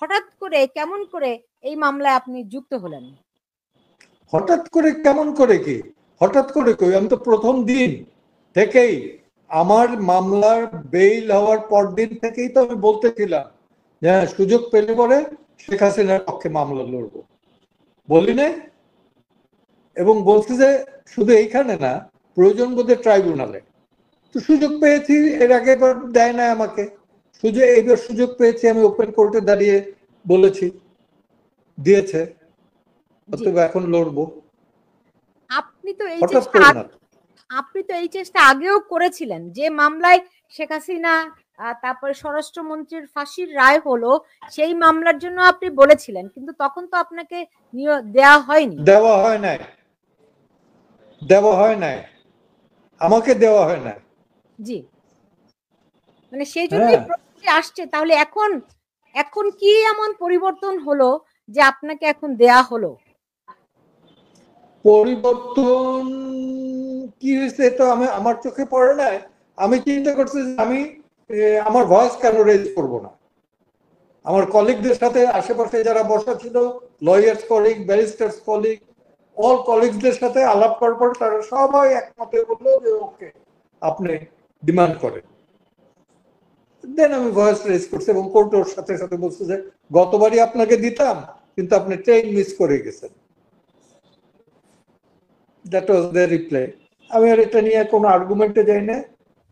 হঠাৎ করে কেমন করে এই মামলায় আপনি যুক্ত হলেন? হঠাৎ করে কেমন করে কি, হঠাৎ করে কই, আমি তো প্রথম দিন থেকেই, আমার মামলার বেইল হওয়ার পর দিন থেকেই তো আমি বলতেছিলাম যে সুযোগ পেলে পরে শেখ হাসিনার পক্ষে মামলা লড়বো, বলি না? এবং বলছি যে শুধু এইখানে না, প্রয়োজন বোধে ট্রাইব্যুনালে। তো সুযোগ পেয়েছি, এর আগে এবার দেয় না আমাকে সুযোগ, এইবার সুযোগ পেয়েছি, আমি ওপেন কোর্টে দাঁড়িয়ে বলেছি, দিয়েছে, অতএব এখন লড়বো। আপনি তো এই হঠাৎ চেষ্টা করে না। আপনি তো এই চেষ্টা আগেও করেছিলেন, যে মামলায় শেখ হাসিনা তারপরে স্বরাষ্ট্রমন্ত্রীর ফাঁসির রায় হলো, সেই মামলার জন্য আপনি বলেছিলেন, কিন্তু তখন তো আপনাকে দেওয়া হয়নি। দেওয়া হয় নাই, দেওয়া হয় নাই, আমাকে দেওয়া হয় না। জি, মানে সেই জন্যই প্রশ্নটি আসছে। তাহলে এখন এখন কি এমন পরিবর্তন হলো যে আপনাকে এখন দেয়া হলো? পরিবর্তন কি হয়েছে তো আমি, আমার চোখে পড়ে নাই। আমি চিন্তা করছি যে আমি আমার ভয়েস কেন রেজ করবো না। আমার কলিগদের সাথে আশেপাশে যারা বসা ছিল, lawyers colleague, barristers colleague, all কলিগদের সাথে আলাপ করার পর তারা সবাই একমতে বললো যে ওকে, আপনি ডিমান্ড করেন। দেন আমি ভয়েস রেজ করছি এবং কোর্টের সাথে সাথে বলছি যে গতবারই আপনাকে দিতাম, কিন্তু আপনি ট্রেন মিস করে গেছেন। That was the reply. আমি আর এটা নিয়ে কোনো আর্গুমেন্টে যাই না।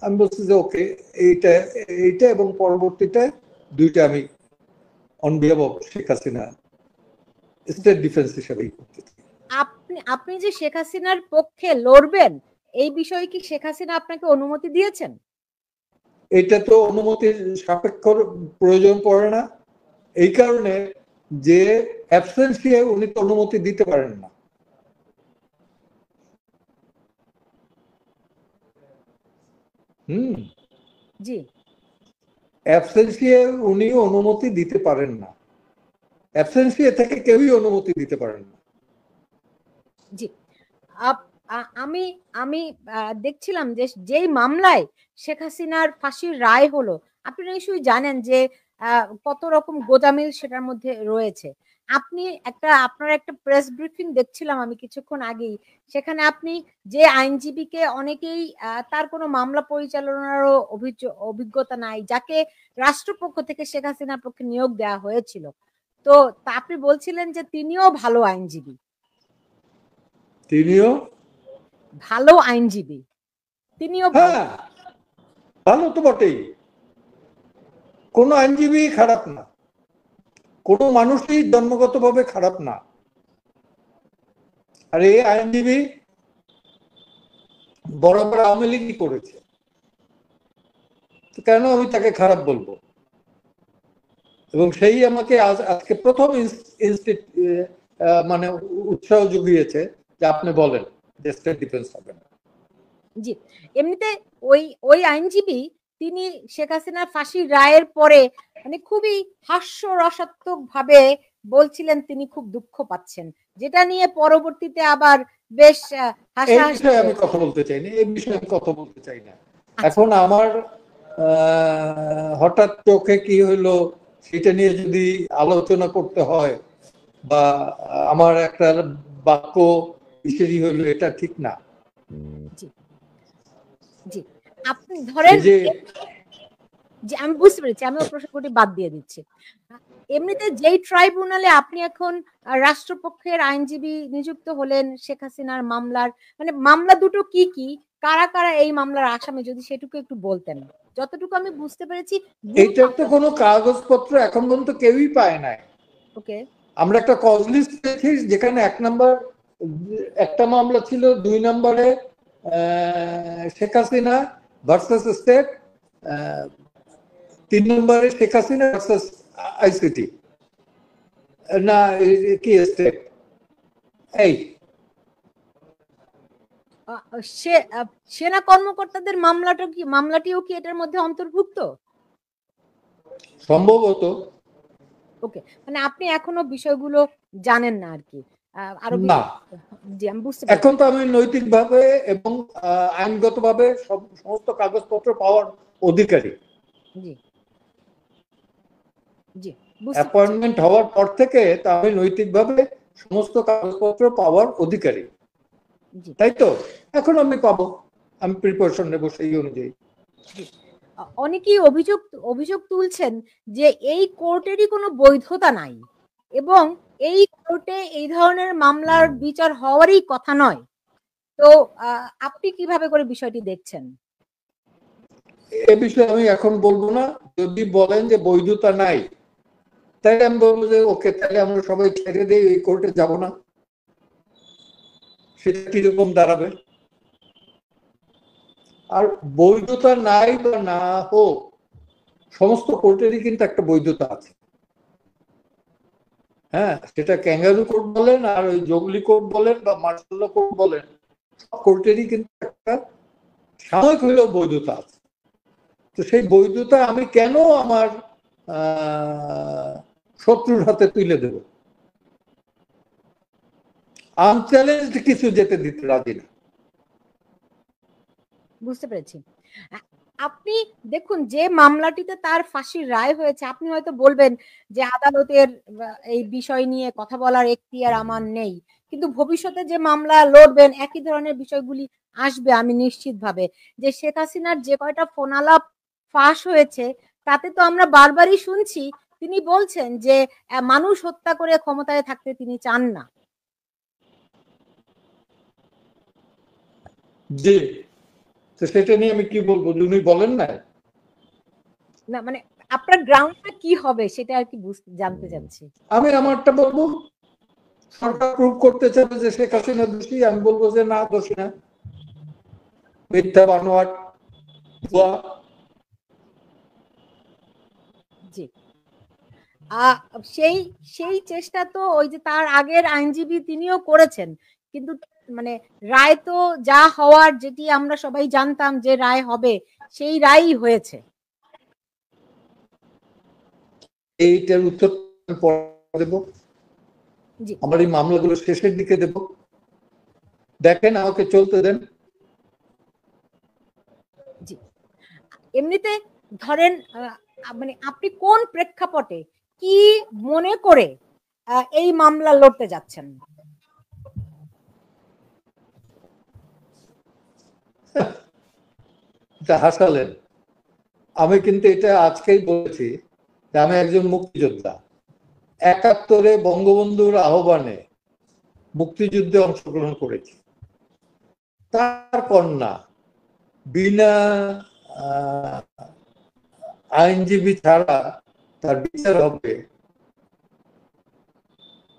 আমি বলছি যে ওকে, এইটা এইটা এবং পরবর্তীতে দুইটা আমি on behalf of Sheikh Hasina state defence হিসেবেই করতে চাই। আপনি যে শেখ হাসিনার পক্ষে লড়বেন, এই বিষয়ে কি শেখ হাসিনা আপনাকে অনুমতি দিয়েছেন? এটা তো অনুমতির সাপেক্ষ, প্রয়োজন পড়ে না, এই কারণে যে অ্যাবসেন্সিয়ে উনি তো অনুমতি দিতে পারেন না। জি, অ্যাবসেন্সিয়ে উনি অনুমতি দিতে পারেন না, অ্যাবসেন্সিয়ে থেকে কেউই অনুমতি দিতে পারেন না। জি। আমি আমি দেখছিলাম যে যেই মামলায় শেখ হাসিনার ফাঁসির রায় হলো, আপনি নিশ্চয়ই জানেন যে কত রকম গোঁজামিল সেটার মধ্যে রয়েছে। আপনি আপনার একটা প্রেস ব্রিফিং দেখছিলাম আমি কিছুক্ষণ আগেই, সেখানে আপনি যে আইনজীবীকে অনেকেই তার কোনো মামলা পরিচালনারও অভিজ্ঞতা নাই, যাকে রাষ্ট্রপক্ষ থেকে শেখ হাসিনার পক্ষে নিয়োগ দেওয়া হয়েছিল, তো আপনি বলছিলেন যে তিনিও ভালো আইনজীবী। তিনিও ভালো আইনজীবী, তিনিও হ্যাঁ, ভালো তো বটেই। কোনো আইনজীবী খারাপ না, কোনো মানুষই জন্মগতভাবে খারাপ না। আর এই আইনজীবী বরাবর আওয়ামী লীগই করেছে, কেন আমি তাকে খারাপ বলবো? এবং সেই আমাকে আজকে প্রথম মানে উৎসাহ জুগিয়েছে যে আপনি বলেন যে স্টেট ডিফেন্স হবে না। জি, এমনিতে ওই ওই আইনজীবী তিনি শেখ হাসিনার ফাঁসির রায়ের পরে মানে খুবই হাস্যরসাত্মক ভাবে বলছিলেন তিনি খুব দুঃখ পাচ্ছেন, যেটা নিয়ে পরবর্তীতে আবার বেশ এই বিষয়ে আমি কথা বলতে চাই না, এই বিষয়ে আমি কথা বলতে চাই না। এখন আমার হঠাৎ চোখে কি হইলো সেটা নিয়ে যদি আলোচনা করতে হয়, বা আমার একটা বাক্য ইসেরি হইলো, এটা ঠিক না। জি, আপনি ধরেন যে আমি বুঝতে পেরেছি, আমি ওই প্রসঙ্গটি বাদ দিয়ে দিচ্ছি। এমনিতে যেই ট্রাইব্যুনালে আপনি এখন রাষ্ট্রপক্ষের আইনজীবী নিযুক্ত হলেন শেখ হাসিনার মামলার, মানে মামলা দুটো কি কি, কারা কারা এই মামলার আসামি, যদি সেটুকু একটু বলতেন। যতটুকু আমি বুঝতে পেরেছি এইটার তো কোনো কাগজপত্র এখন পর্যন্ত কেউই পায় নাই। ওকে, আমরা একটা কজ লিস্ট পেয়েছি, যেখানে একটা মামলা ছিল, 2 নম্বরে শেখ হাসিনা ভার্সাস স্টেট, 3 নম্বরে শেখ হাসিনা ভার্সাস আইসিটি, না কি স্টেট, এই সেনা কর্মকর্তাদের মামলাটিও কি এটার মধ্যে অন্তর্ভুক্ত? সম্ভবত। ওকে, মানে আপনি এখনো বিষয়গুলো জানেন না আর কি, আরো না, জি আমি বুঝতে এখন তো আমি নৈতিকভাবে এবং আইনগতভাবে সমস্ত কাগজপত্র পাওয়ার অধিকারী। জি জি, বুঝতে পেরেছি। অ্যাপয়েন্টমেন্ট হওয়ার পর থেকে তা আমি নৈতিকভাবে সমস্ত কাগজপত্র পাওয়ার অধিকারী, জি তাই তো? এখন আমি পাবো, আমি প্রিপারেশন নেবো সেই অনুযায়ী। জি। অনেকেই অভিযোগ অভিযোগ তুলছেন যে এই কোর্টেরই কোনো বৈধতা নাই এবং এই কোর্টে এই ধরনের মামলার বিচার হওয়ারই কথা নয়। তো আপনি কিভাবে করে বিষয়টি দেখছেন? এ বিষয়ে আমি এখন বলবো না। যদি বলেন যে বৈধতা নাই, তাহলে আমি বলবো যে ওকে, তাহলে আমরা সবাই ছেড়ে দিই, এই কোর্টে যাব না। সেটা কিরকম দাঁড়াবে? আর বৈধতা নাই বা না হোক, সমস্ত কোর্টেরই কিন্তু একটা বৈধতা আছে। হ্যাঁ, সেটা ক্যাঙ্গারু কোর্ট বলেন, আর ওই জঙ্গলি কোর্ট বলেন, বা মার্শাল কোর্ট বলেন, সব কোর্টেরই কিন্তু একটা সাময়িক হলেও বৈধতা আছে। তো সেই বৈধতা আমি কেন আমার শত্রুর হাতে তুলে দেব? আনচ্যালেঞ্জড কিছু যেতে দিতে রাজি না। বুঝতে পেরেছি। আপনি দেখুন, যে মামলাটিতে তার ফাঁসির রায় হয়েছে, আপনি হয়তো বলবেন যে আদালতের এই বিষয় নিয়ে কথা বলার এখতিয়ার আমার নেই। কিন্তু ভবিষ্যতে যে মামলা লড়বেন একই ধরনের বিষয়গুলি আসবে আমি নিশ্চিতভাবে। যে শেখ হাসিনার যে কয়টা ফোনালাপ ফাঁস হয়েছে তাতে তো আমরা বারবারই শুনছি তিনি বলছেন যে মানুষ হত্যা করে ক্ষমতায় থাকতে তিনি চান না। জি, তো সেটা নিয়ে আমি কি বলবো, উনি বলেন না? না মানে আপনার গ্রাউন্ডটা কি হবে সেটা আর কি জানতে চাচ্ছি। আমি আমারটা বলবো। সরকার প্রুভ করতে চাবে যে শেখ হাসিনা দোষী, আমি বলবো যে না, দোষী না, মিথ্যা, বানোয়াট, জি ভুয়া। জি। সেই সেই চেষ্টা তো ওই যে তার আগের আইনজীবী তিনিও করেছেন, কিন্তু মানে রায় তো যা হওয়ার, যেটি আমরা সবাই জানতাম যে রায় হবে সেই রায়ই হয়েছে। এইটার উত্তর আমি পরে দেবো, জি আমার এই মামলাগুলো শেষের দিকে দেব। দেখেন, আমাকে চলতে দেন। জি। এমনিতে ধরেন মানে আপনি কোন প্রেক্ষাপটে কি মনে করে এই মামলা লড়তে যাচ্ছেন? এটা হাসালেন। আমি কিন্তু এটা আজকেই বলেছি যে আমি একজন মুক্তিযোদ্ধা। ৭১ বঙ্গবন্ধুর আহ্বানে মুক্তিযুদ্ধে অংশগ্রহণ করেছি। তার কন্যা বিনা আইনজীবী ছাড়া তার বিচার হবে,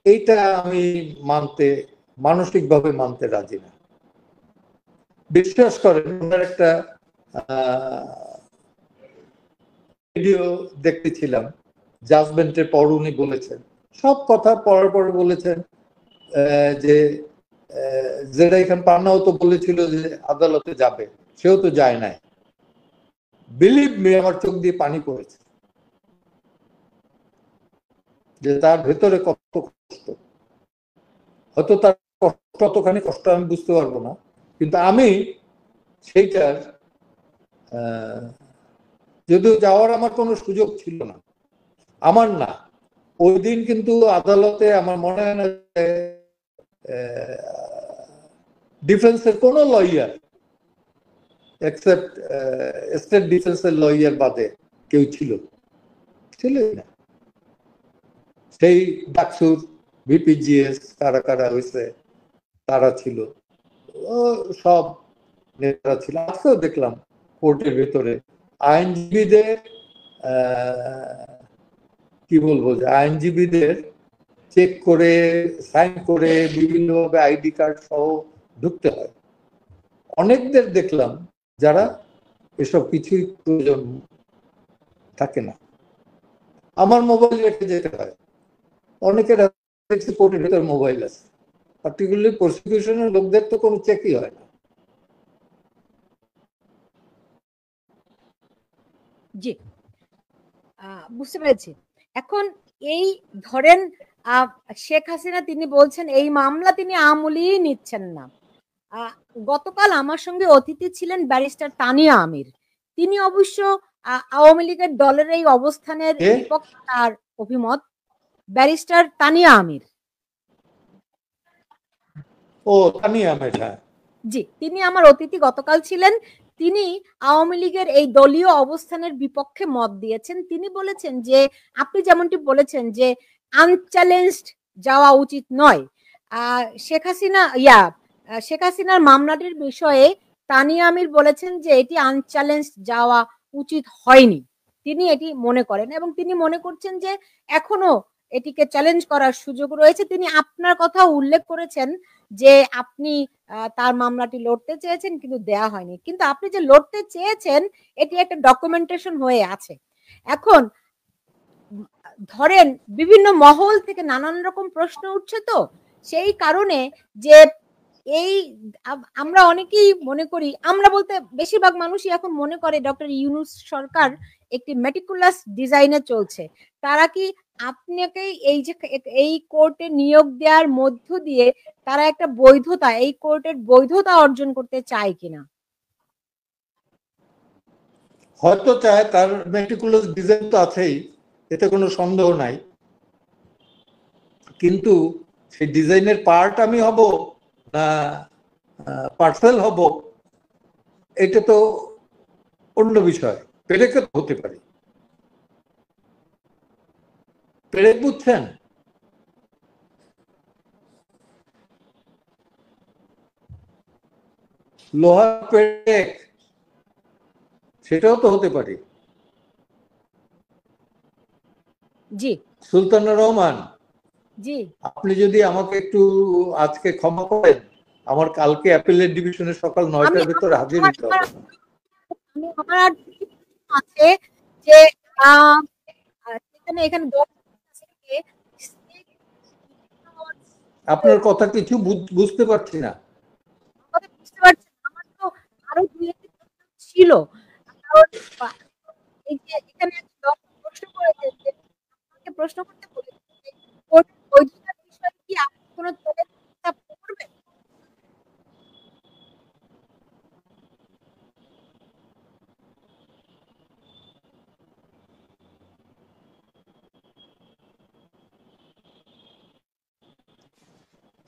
এইটা আমি মানসিকভাবে মানতে রাজি না। বিশ্বাস করেন, ওনার একটা ভিডিও দেখতেছিলাম, জাজমেন্টের পর উনি বলেছেন, সব কথা পড়ার পর বলেছেন যে যেটা এখানে পান্নাও তো বলেছিল যে আদালতে যাবে, সেও তো যায় নাই। বিলিভ মি, আমার চোখ দিয়ে পানি পড়েছে যে তার ভেতরে কত কষ্ট। হয়তো তার কতখানি কষ্ট আমি বুঝতে পারবো না, কিন্তু আমি সেইটার যদিও যাওয়ার আমার কোনো সুযোগ ছিল না, আমার না। ওই দিন কিন্তু আদালতে আমার মনে হয় না ডিফেন্সের কোন লয়ার, এক্সেপ্ট স্টেট ডিফেন্সের লয়ার বাদে কেউ ছিল না। সেই ডাকসুর ভিপিজিএস কারা কারা হয়েছে তারা ছিল, ও সব নেতারা ছিল। আজকেও দেখলাম কোর্টের ভেতরে আইনজীবীদের কি বলবো, যে আইনজীবীদের চেক করে, সাইন করে, বিভিন্নভাবে আইডি কার্ড সহ ঢুকতে হয়। অনেকদের দেখলাম যারা এসব কিছুই প্রয়োজন থাকে না, আমার মোবাইল রেখে যেতে হয়। অনেকের কোর্টের ভেতর মোবাইল আছে, পার্টিকুলারলি প্রসিকিউশনের লোকদের তো কোনো চেকই হয় না। জি, বুঝতে পেরেছি। এখন এই ধরেন শেখ হাসিনা তিনি বলছেন এই মামলা তিনি আমলেই নিচ্ছেন না। গতকাল আমার সঙ্গে অতিথি ছিলেন ব্যারিস্টার তানিয়া আমির। তিনি অবশ্য আওয়ামী লীগের দলের এই অবস্থানের বিপক্ষে তার অভিমত ব্যারিস্টার তানিয়া আমির। ও, তানিয়া আহমেদ, হ্যাঁ। জি, তিনি আমার অতিথি গতকাল ছিলেন। তিনি আওয়ামী লীগের এই দলীয় অবস্থানের বিপক্ষে মত দিয়েছেন। তিনি বলেছেন যে আপনি যেমনটি বলেছেন যে আনচ্যালেঞ্জড যাওয়া উচিত নয়। শেখ হাসিনার মামলাটির বিষয়ে তানিয়া আমির বলেছেন যে এটি আনচ্যালেঞ্জড যাওয়া উচিত হয়নি। তিনি এটি মনে করেন এবং তিনি মনে করছেন যে এখনো এটিকে চ্যালেঞ্জ করার সুযোগ রয়েছে। তিনি আপনার কথা উল্লেখ করেছেন যে আপনি তার মামলাটি লড়তে চেয়েছেন কিন্তু দেয়া হয়নি। কিন্তু আপনি যে লড়তে চেয়েছেন এটি একটা ডকুমেন্টেশন হয়ে আছে। এখন ধরেন বিভিন্ন মহল থেকে নানান রকম প্রশ্ন উঠছে, তো সেই কারণে যে এই আমরা অনেকেই মনে করি, আমরা বলতে বেশিরভাগ মানুষই এখন মনে করে ডক্টর ইউনূস সরকার একটি মেটিকুলাস ডিজাইনে চলছে। তারা কি আপনাকে এই যে এই কোর্টে নিয়োগ দেওয়ার মধ্য দিয়ে তারা একটা বৈধতা, এই কোর্টের বৈধতা অর্জন করতে চায় কিনা? হয়তো চায়, তার মেটিকুলাস ডিজাইন তো আছেই, এতে কোনো সন্দেহ নাই। কিন্তু সেই ডিজাইনের পার্ট আমি হব না পার্সেল হব, এটা তো অন্য বিষয়। পেরেকে তো হতে পারি। পেরেক বুঝছেন? লোহার পেরেক, সেটাও তো হতে পারে। জি সুলতানা রহমান, জি, আপনি যদি আমাকে একটু আজকে ক্ষমা করেন, আমার কালকে অ্যাপিলেট ডিভিশনে সকাল 9টার ভেতরে হাজির হতে হবে। আমার আর আছে যে এখানে আপনার কথা কিছু বুঝতে পারছি না। বুঝতে পারছেন, আমার তো আরো দুই একটি ছিল। এই যে এখানে প্রশ্ন করেছে যে আমাকে প্রশ্ন করতে বলেছে যে কোর্টের বৈধতার বিষয়ে কি আপনি কোনো দলের প্রস্তাব করবেন?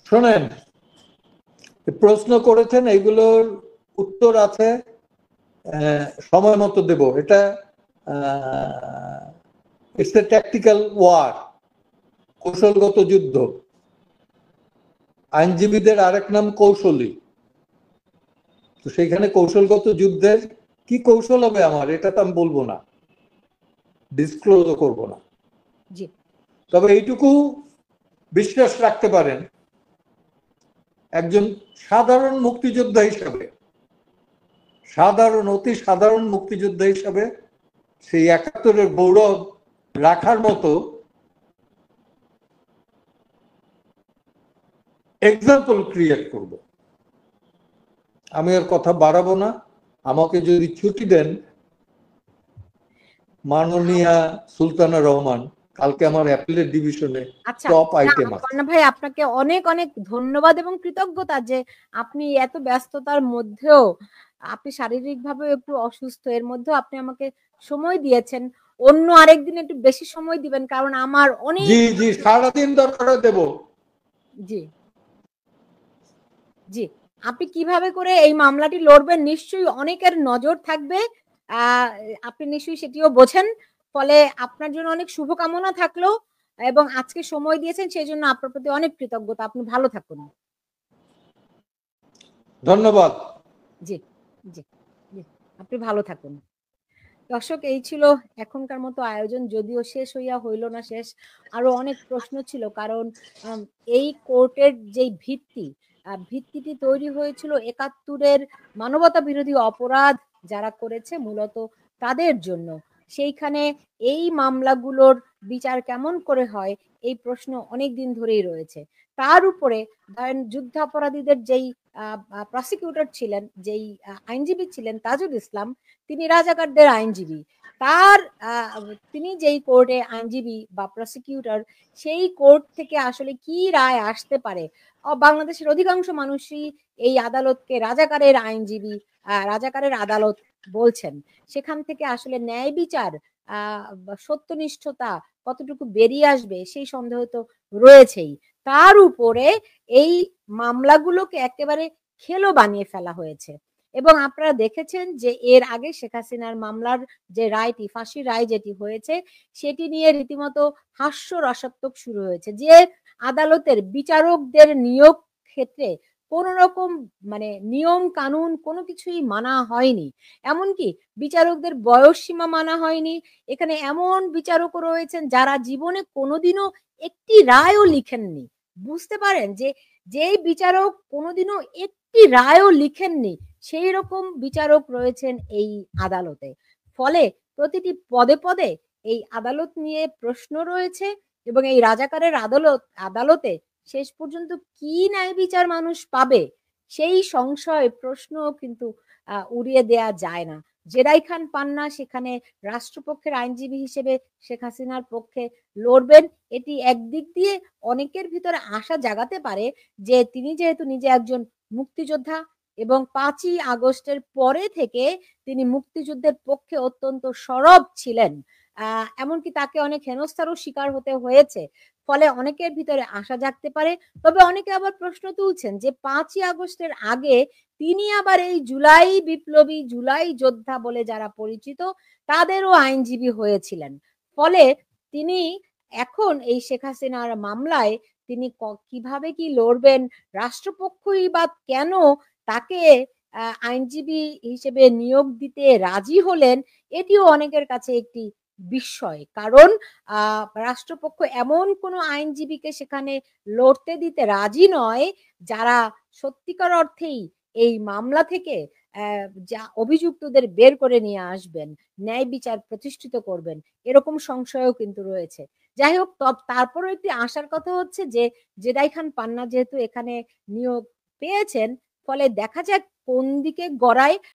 শোনেন, প্রশ্ন করেছেন, এগুলোর উত্তর আছে, সময় মতো দেব। এটা ইটস এ ট্যাকটিক্যাল ওয়ার, কৌশলগত যুদ্ধ। আইনজীবীদের আরেক নাম কৌশলী। তো সেখানে কৌশলগত যুদ্ধের কি কৌশল হবে আমার, এটা তো আমি বলবো না, ডিসক্লোজও করব না। জি, তবে এইটুকু বিশ্বাস রাখতে পারেন, একজন সাধারণ মুক্তিযোদ্ধা হিসাবে, অতি সাধারণ মুক্তিযোদ্ধা হিসাবে সেই ৭১-এর গৌরব রাখার মতো এক্সাম্পল ক্রিয়েট করব। আমি আর কথা বাড়াবো না। আমাকে যদি ছুটি দেন মাননীয়া সুলতানা রহমান, কালকে আমার অ্যাপিলেট ডিভিশনে আচ্ছা, টপ আইটেম আছে। কর্ণা ভাই আপনাকে অনেক অনেক ধন্যবাদ এবং কৃতজ্ঞতা যে আপনি এত ব্যস্ততার মধ্যেও, আপনি শারীরিকভাবে একটু অসুস্থ, এর মধ্যেও আপনি আমাকে সময় দিয়েছেন। অন্য আরেকদিন একটু বেশি সময় দিবেন, কারণ আমার অনেক। জি জি, সারাদিন দরকার দেব। জি জি, আপনি কিভাবে করে এই মামলাটি লড়বেন নিশ্চয়ই অনেকের নজর থাকবে। আহ আপনি নিশ্চয়ই সেটিও বোঝেন। ফলে আপনার জন্য অনেক শুভকামনা থাকলো এবং আজকে সময় দিয়েছেন সেই জন্য আপনার প্রতি অনেক কৃতজ্ঞতা। আপনি ভালো থাকুন। ধন্যবাদ। জি জি জি, আপনি ভালো থাকুন। দর্শক, এই ছিল এখনকার মতো আয়োজন, যদিও শেষ হইয়া হইল না শেষ। আরো অনেক প্রশ্ন ছিল, কারণ এই কোর্টের যেই ভিত্তিটি তৈরি হয়েছিল ৭১-এর মানবতা বিরোধী অপরাধ যারা করেছে মূলত তাদের জন্য। সেইখানে এই মামলাগুলোর বিচার কেমন করে হয়, এই প্রশ্ন অনেক দিন ধরেই রয়েছে। তার উপরে ধরেন যুদ্ধাপরাধীদের যেই প্রসিকিউটর ছিলেন, যেই আইনজীবী ছিলেন তাজুল ইসলাম, তিনি রাজাকারদের আইনজীবী। তার তিনি যেই কোর্টে আইনজীবী বা প্রসিকিউটর, সেই কোর্ট থেকে আসলে কি রায় আসতে পারে। বাংলাদেশের অধিকাংশ মানুষই এই আদালতকে রাজাকারের আইনজীবী, রাজাকারের আদালত বলছেন। সেখান থেকে আসলে ন্যায় বিচার, সত্যনিষ্ঠতা কতটুকু বেরিয়ে আসবে সেই সন্দেহ তো রয়েছেই। তার উপরে এই মামলাগুলোকে একেবারে খেলো বানিয়ে ফেলা হয়েছে। এবং আপনারা দেখেছেন যে এর আগে শেখ হাসিনার মামলার যে রায়টি, ফাঁসির রায় যেটি হয়েছে, সেটি নিয়ে রীতিমতো হাস্যরসাত্মক শুরু হয়েছে। যে আদালতের বিচারকদের নিয়োগ ক্ষেত্রে কোন রকম মানে নিয়ম কানুন কোনো কিছুই মানা হয়নি। এমনকি বিচারকদের বয়সসীমা মানা হয়নি। এখানে এমন বিচারকও রয়েছেন যারা জীবনে কোনোদিনও একটি রায়ও লিখেননি। বুঝতে পারেন যে যেই বিচারক কোনোদিনও একটি রায়ও লিখেননি, সেই রকম বিচারক রয়েছেন এই আদালতে। ফলে প্রতিটি পদে, পদে এই আদালত নিয়ে প্রশ্ন রয়েছে এবং এই রাজাকারের আদালতে শেষ পর্যন্ত কি ন্যায় বিচার মানুষ পাবে? সেই সংশয় প্রশ্নও কিন্তু উড়িয়ে দেয়া যায় না। জেরাই খান পান্না সেখানে রাষ্ট্রপক্ষের আইনজীবী হিসেবে শেখ হাসিনার পক্ষে লড়বেন। এটি একদিক দিয়ে অনেকের ভিতরে আশা জাগাতে পারে যে তিনি যেহেতু নিজে একজন মুক্তিযোদ্ধা এবং ৫ই আগস্টের পরে থেকে তিনি মুক্তিযুদ্ধের পক্ষে অত্যন্ত সরব ছিলেন। এমনকি তাকে অনেক হেনস্থারও শিকার হতে হয়েছে। ফলে অনেকের ভিতরে আশা জাগতে পারে। তবে অনেকে আবার প্রশ্ন তুলছেন যে ৫ই আগস্টের আগে তিনি আবার এই জুলাই বিপ্লবী, জুলাই যোদ্ধা বলে যারা পরিচিত তাদেরও আইনজীবী হয়েছিলেন। ফলে তিনি এখন এই শেখ হাসিনার মামলায় তিনি কিভাবে কি লড়বেন? রাষ্ট্রপক্ষই বা কেন তাকে আইনজীবী হিসেবে নিয়োগ দিতে রাজি হলেন? এটিও অনেকের কাছে একটি বিস্ময়। কারণ আ রাষ্ট্রপক্ষ এমন কোনো আইনজীবীকে সেখানে লড়তে দিতে রাজি নয়, যারা সত্যিকার অর্থেই এই মামলা থেকে যা অভিযুক্তদের বের করে নিয়ে আসবেন, ন্যায় বিচার প্রতিষ্ঠিত করবেন। এরকম সংশয়ও কিন্তু রয়েছে। যাই হোক তারপরেও একটি আশার কথা হচ্ছে যে জেদাই খান পান্না যেহেতু এখানে নিয়োগ পেয়েছেন, ফলে দেখা যাক কোন দিকে গড়ায়।